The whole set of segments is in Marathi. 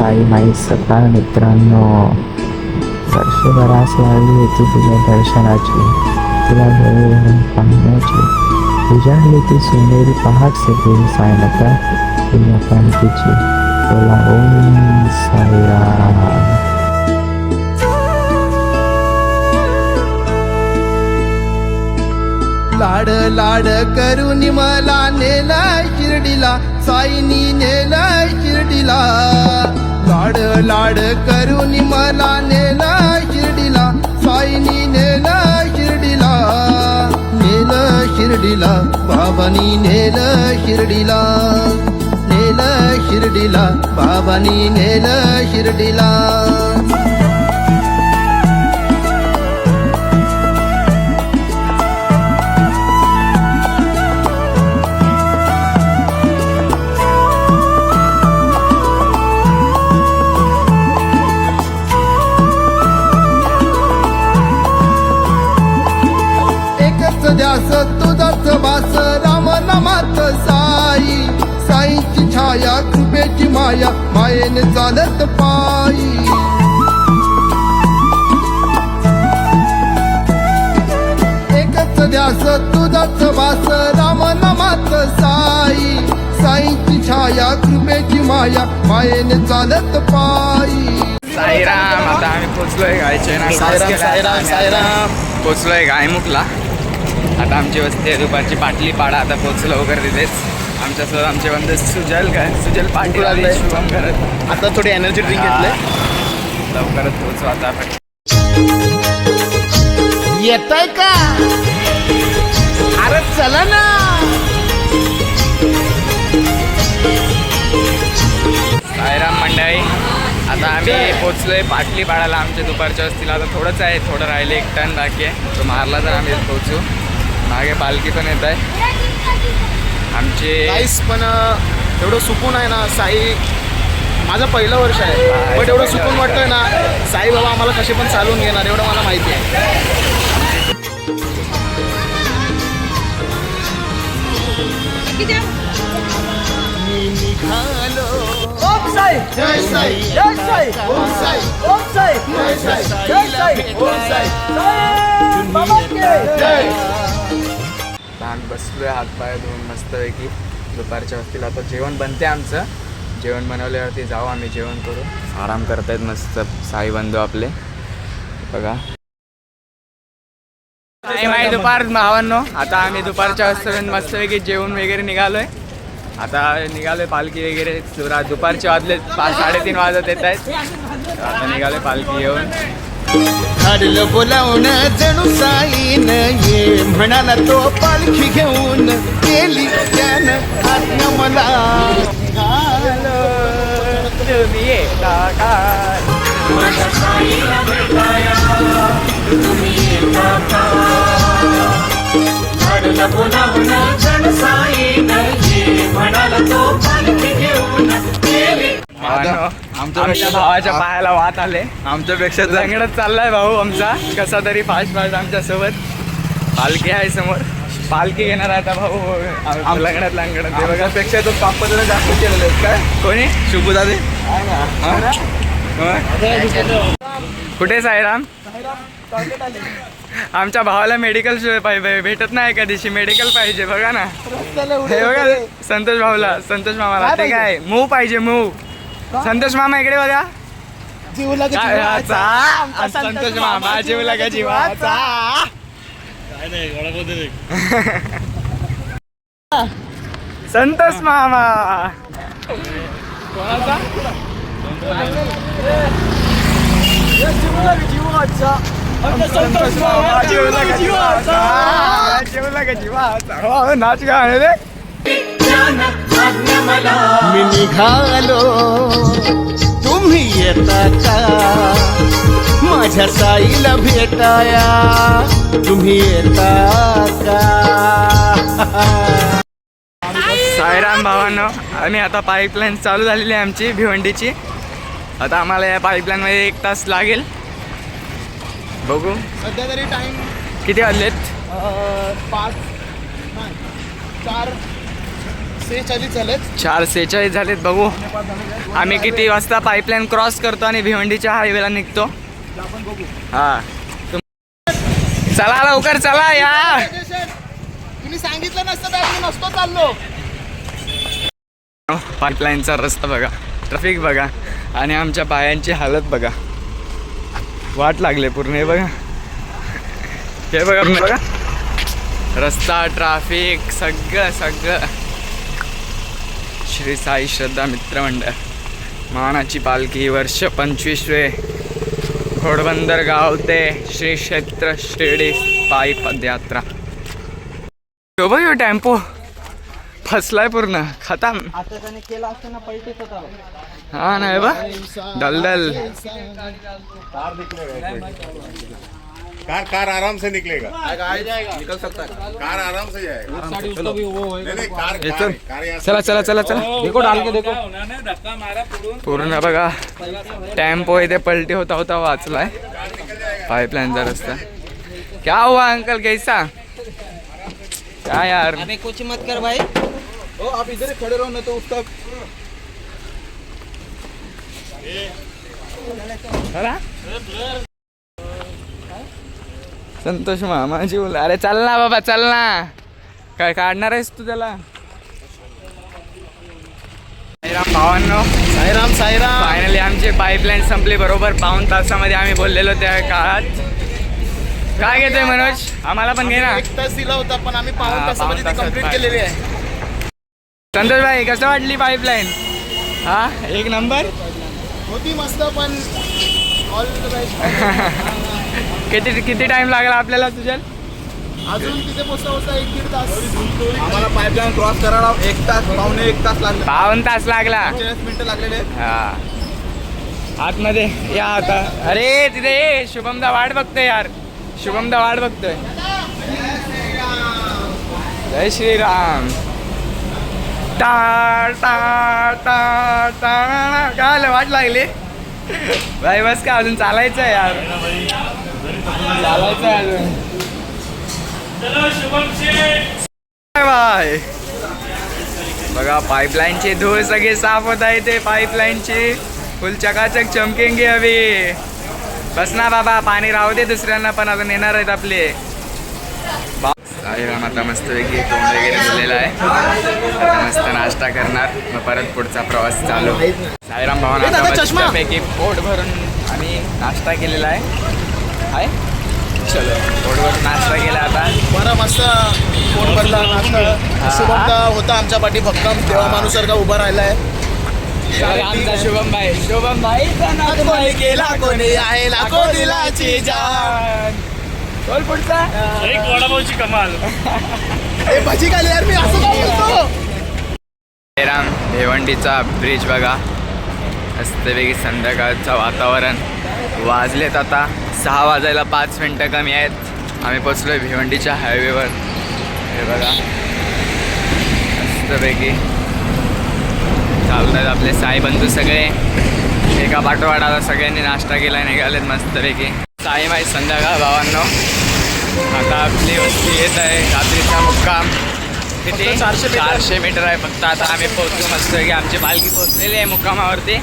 साई माई सकाळ मित्रांनो, वर्षभरास लागली होती तुझ्या दर्शनाची, तुला डोळे पाहण्याची, उजाडली ती सोनेरी पहाट सगळी सायनका तुझ्या पालखीची. बोला ओम साईराम. लाड लाड करून मला नेलाय शिर्डीला, साईनी नेलाय शिर्डीला. लाड लाड करून मला नेलाय शिर्डीला, साईनी नेलाय शिर्डीला. नेलं शिर्डीला बाबानी, नेलं शिर्डीला, नेलं शिर्डीला बाबानी, नेलं शिर्डीला. ध्यास तुझाच वास राम नामात साई, साईची छाया कृपेची माया, मायेने चालत पायी. एकच ध्यास तुझाच वास राम नामात साई, साईची छाया कृपेची माया, मायेने चालत पायी. साईराम. आता आम्ही पोचलोय गायचे ना. साईराम साईराम साईराम. पोचलोय गायमुखला. आता आमची वस्ती आहे दुपारची पाटली पाडा. आता पोचलो वगैरे तिथेच. आमच्यासोबत आमचे बंधू सुजल पाटील आले, शुभम करत. आता थोडी एनर्जी ड्रिंक घेतले. लवकरच पोचू आता आपण. येतय का? अरे चला ना. साईराम मंडळी, आता आम्ही पोचलोय पाटली पाडाला. आमच्या दुपारच्या वस्तीला आता थोडंच आहे, थोडं राहिले, 1 टन बाकी आहे. तो मारला तर आम्ही पोचू. मागे पालखी पण येत आहे आमचे. गाईस पण एवढं सुकून आहे ना. साई माझं पहिलं वर्ष आहे, बट एवढं सुकून वाटतंय ना. साई बाबा आम्हाला कसे पण चालवून घेणार एवढं मला माहिती आहे. मी निघालो. ओम साई जय साई, जय साई ओम साई, ओम साई जय साई, जय साई ओम साई, बाबा के जय. आम्ही बसलोय, हातपाय धुवून मस्तपैकी दुपारच्या वस्तीला. आता जेवण बनते आमचं. जेवण बनवल्यावरती जाऊ आम्ही, जेवण करू. आराम करतायत मस्त साई बंधू आपले. बघा टाईम आहे दुपार भावांनो. आता आम्ही दुपारच्या वाजता मस्तपैकी जेवण वगैरे निघालोय. आता निघालोय पालखी वगैरे. दुपारचे वाजले 3:30 वाजत येत आहेत. आता निघालोय पालखी घेऊन. धाडलं बोलावून जणू साईन ये, म्हणाला तो पालखी घेऊन. गेली त्यानं आज्ञा मला. तुम्ही येता का? धाडलं बोलावून जणू साईन ये, म्हणाला तो पालखी घेऊन. गेली. आमच्या भावाच्या पायाला वात आले. आमच्यापेक्षा लंगडत चाललाय भाऊ आमचा कसा तरी फास्ट आमच्या सोबत. पालखी आहे समोर, पालखी घेणार आता भाऊ. लंगडत ते बघा. पेक्षा तो पापा जास्त केलेलं आहे काय. कोणी? शुभू दादे. कुठे साईराम? आमच्या भावाला मेडिकल भेटत नाही कधीशी. मेडिकल पाहिजे बघा ना. हे बघा संतोष भाऊला, संतोष मामाला. ते काय मूव पाहिजे, मूव. संतोष मामा इकडे बघा. संतोष मामा जीवला का जीवाचा. संतोष मामा कोणाचा? संतोष मामा जीवला का जीवाचा, जीवला का जीवाचा. नाच गाणे रे. मी निघालो, तुम्ही येता का? माझ्या साईला भेटाया तुम्ही येता का? साईराम भावांनो, आम्ही आता पाईपलाईन चालू झालेली आहे आमची भिवंडीची. आता आम्हाला या पाईपलाईनमध्ये 1 तास लागेल. बघू सध्या तरी टाइम किती वाजलेत. 5 4 4:46 झालेत. 4:46 झालेत. बघू आम्ही किती वाजता पाईपलाईन क्रॉस करतो आणि भिवंडीच्या हायवेला निघतो. हा चला लवकर चला या. तुम्ही सांगितलं नसतं तर मी नसतो चाललो. पाईपलाईनचा रस्ता बघा, ट्रॅफिक बघा आणि आमच्या पायांची हालत बघा. वाट लागले पूर्ण. हे बघा, हे बघा, बघा रस्ता, ट्रॅफिक सगळं. श्री साई श्रद्धा मित्रमंडळ मानाची पालखी वर्ष 25वे घोडबंदर गाव ते श्री क्षेत्र शिर्डी पायी पदयात्रा. हो बघ ह्यो टेम्पो फसलाय पूर्ण खतम. आता त्याने केला असताना पलटीच होता. हा नाही बा दलदल. कार आराम से निकलेगा. निकल सकता है. कार आराम से जाएगा. नहीं, कार यहाँ से- चला चला चला चला. देखो डाल के देखो. पूर्ण बघा टेम्पो इथे पलटी होता होता वाचलाय. पाईपलाईनचा रस्ता. क्या हुआ अंकल कैसा? क्या यार अबे कुछ मत कर भाई. ओ आप इधर ही खड़े रहो ना तो उसका संतोष मामाजी बोला. अरे चल ना बाबा चल ना. काय काढणार आहेस तू त्याला? साईराम भावांनो, साईराम. फायनली आमची पाईपलाईन संपली. बरोबर 1.5 तासामध्ये आम्ही बोललेलो त्या काळात. काय घेतोय मनोज? आम्हाला पण घे ना. 1 तास दिला होता पण आम्ही 1.5 हा, तासामध्ये ती 1.5 कंप्लीट तासात केलेली आहे. संतोष भाई कसं वाटली पाईपलाईन? हा एक नंबर. होती मस्त पण ऑल द बेस्ट. किती टाइम लागला आपल्याला तुझ्या? अजून तिथे पोहोचता 1-1.5 तास. आम्हाला पाईपलाईन क्रॉस करायला 1 तास, पावणे 1 तास लागला. 52 तास लागला. 40 मिनिटं लागलेले आहेत. हा आतमध्ये या आता. अरे तिथे ये, शुभमदा वाट बघतोय यार. शुभमदा वाट बघतोय. जय श्रीराम. टाळ टाळ टाळ टाळ. काय आलं वाट लागली भाई? बस का अजून चालायचं आहे यार. चालायचं आहे अजून. बाय बघा पाईपलाईनची धूळ सगळी साफ होत आहे. ते पाईपलाईनची फुल चकाचक चमकेंगे अभी. बस ना बाबा, पाणी राहू दे दुसऱ्यांना पण अजून येणार आहेत आपले. साईराम आता मस्तपैकी तोंड वगैरे दिलेला आहे. आता मस्त नाश्ता करणार, मग परत पुढचा प्रवास चालू. साईराम भावांना आता मस्तपैकी पोट भरून आम्ही नाश्ता केलेला आहे. चलो पोट भरून नाश्ता केला आता. बरं मस्त पोट भरला नाश्ता. शुभमदा होता आमच्या पाठी भक्कम देवा माणूसारखा उभा राहिलाय. आमचा शुभम भाई कोणी केला कोणी आहे लाखो दिलाची जान. बोल पुढचा. एक वडापावची कमाल. ए भजी खाली यार, मी असं काय बोलतो. साईराम भिवंडीचा ब्रिज बघा. मस्तपैकी संध्याकाळचं वातावरण. वाजलेत आता 6 वाजायला 5 मिनटं कमी आहेत. आम्ही पोचलोय भिवंडीच्या हायवेवर. हे बघा मस्तपैकी चालत आहेत आपले साई बंधू सगळे. एका पाठोपाठ सगळ्यांनी नाश्ता केला, निघालेत मस्तपैकी. साई माई संध्याकाळ भावांनो. आता आपली वस्ती येत आहे. रात्रीचा मुक्काम किती? 400 मीटर आहे फक्त. आता आम्ही पोहोचलो मस्तपैकी. आमची पालखी पोहोचलेली आहे मुक्कामावरती.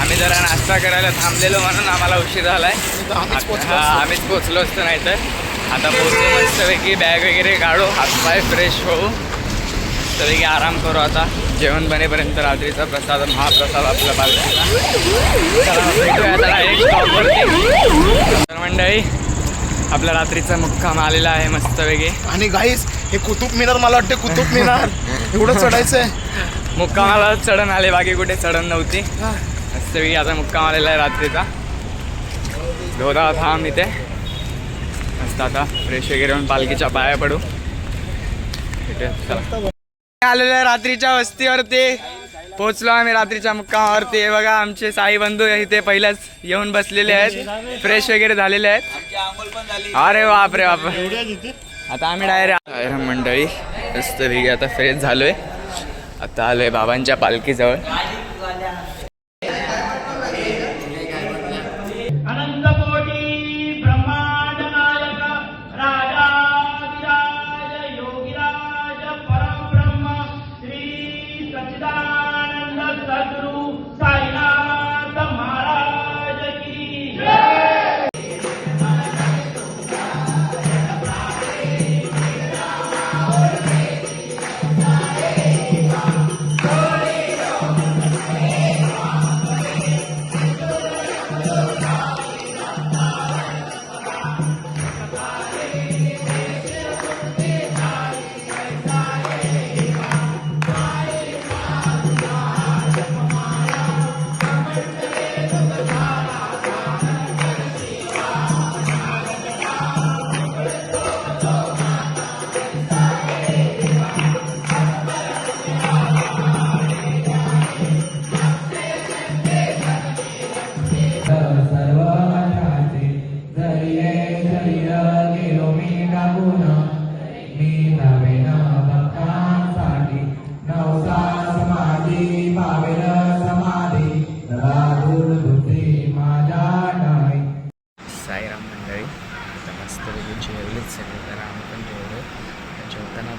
आम्ही जरा नाश्ता करायला थांबलेलो म्हणून आम्हाला उशीर झाला आहे. आम्हीच पोचलो असतो नाही तर. आता पोहोचलो मस्तपैकी. बॅग वगैरे काढू, हातपाय फ्रेश होऊ, मस्तपैकी आराम करू. आता जेवण बनेपर्यंत रात्रीचा प्रसाद, महाप्रसाद आपल्या पालखीचा. भेटूया आता डायरेक्ट स्टॉपवरती. तर मंडळी आपला रात्रीचा मुक्काम आलेला आहे मस्तपैकी. आणि गाईस हे कुतुब मिनार, मला वाटतं कुतुब मिनार एवढं चढायचंय. मुक्कामाला चढण आले, बाकी कुठे चढण नव्हती. मस्तपैकी आता मुक्काम आलेला आहे रात्रीचा. धोदा थांब इथे मस्त. आता फ्रेश वगैरे होऊन पालखीच्या पाया पडू. आलेलो आहे रात्रीच्या वस्तीवरती. पोहोचलो आम्ही रात्रीच्या मुक्कामावरती. हे बघा आमचे साई बंधू इथे पहिल्याच येऊन बसलेले आहेत. फ्रेश वगैरे झालेले आहेत. अरे बाप रे बाप. आता आम्ही डायरेक्ट मंडळी मस्तपैकी आता फ्रेश झालोय. आता आलोय बाबांच्या पालखीजवळ. अनंतकोटी ब्रह्मांड नायक राजा विराज योगीराज परब्रह्म श्री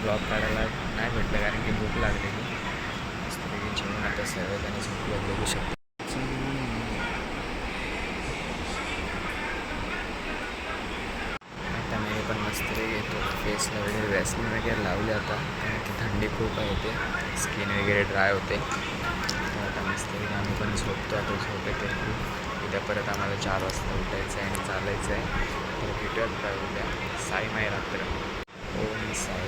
ब्लॉग काढायला नाही भेटलं कारण की भूक लागलेली. मस्तपैकी जेवण आता सर्वजणी झोपलं बघू शकतो. आता मी पण मस्तपैकी येतो फेसला वगैरे वॅसलिन वगैरे लावले आता कारण की थंडी खूप आहे ते स्किन वगैरे ड्राय होते. तर आता मस्तपैकी आम्ही पण झोपतो. आता झोप येते खूप. उद्या परत आम्हाला 4 वाजता उठायचं आहे आणि चालायचं आहे. तर भेटूयात उद्या. साई माई रात्र. ओम साई.